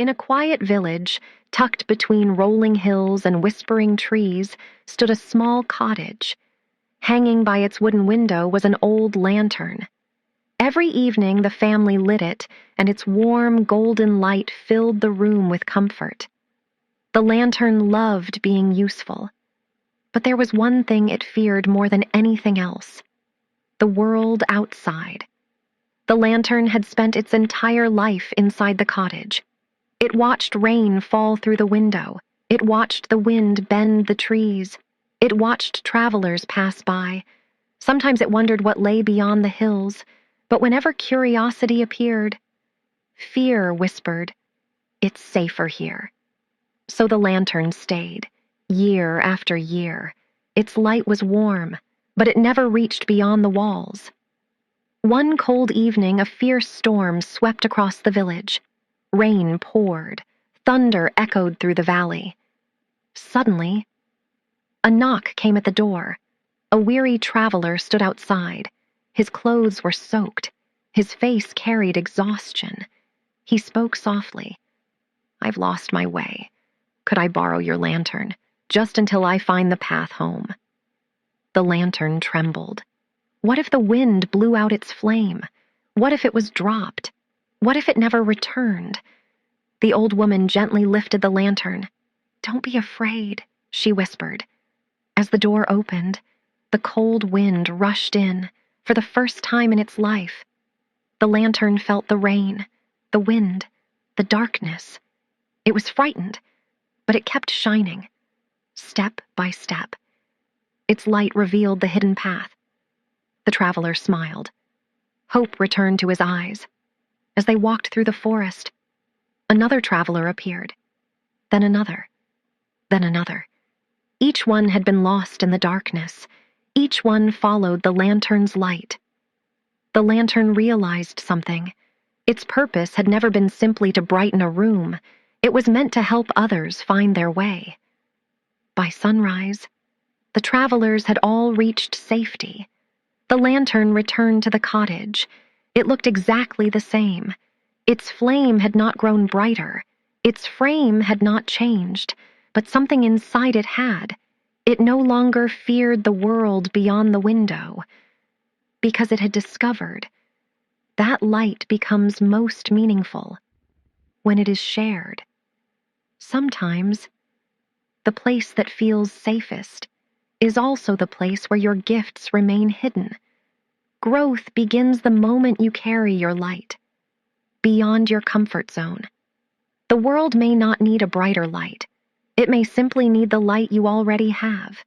In a quiet village, tucked between rolling hills and whispering trees, stood a small cottage. Hanging by its wooden window was an old lantern. Every evening the family lit it, and its warm, golden light filled the room with comfort. The lantern loved being useful. But there was one thing it feared more than anything else: the world outside. The lantern had spent its entire life inside the cottage. It watched rain fall through the window. It watched the wind bend the trees. It watched travelers pass by. Sometimes it wondered what lay beyond the hills, but whenever curiosity appeared, fear whispered, "It's safer here." So the lantern stayed, year after year. Its light was warm, but it never reached beyond the walls. One cold evening, a fierce storm swept across the village. Rain poured. Thunder echoed through the valley. Suddenly, a knock came at the door. A weary traveler stood outside. His clothes were soaked. His face carried exhaustion. He spoke softly. "I've lost my way. Could I borrow your lantern, just until I find the path home?" The lantern trembled. What if the wind blew out its flame? What if it was dropped? What if it never returned? The old woman gently lifted the lantern. "Don't be afraid," she whispered. As the door opened, the cold wind rushed in, for the first time in its life. The lantern felt the rain, the wind, the darkness. It was frightened, but it kept shining, step by step. Its light revealed the hidden path. The traveler smiled. Hope returned to his eyes. As they walked through the forest, another traveler appeared. Then another. Then another. Each one had been lost in the darkness. Each one followed the lantern's light. The lantern realized something. Its purpose had never been simply to brighten a room. It was meant to help others find their way. By sunrise, the travelers had all reached safety. The lantern returned to the cottage. It looked exactly the same. Its flame had not grown brighter. Its frame had not changed, but something inside it had. It no longer feared the world beyond the window, because it had discovered that light becomes most meaningful when it is shared. Sometimes, the place that feels safest is also the place where your gifts remain hidden. Growth begins the moment you carry your light beyond your comfort zone. The world may not need a brighter light. It may simply need the light you already have.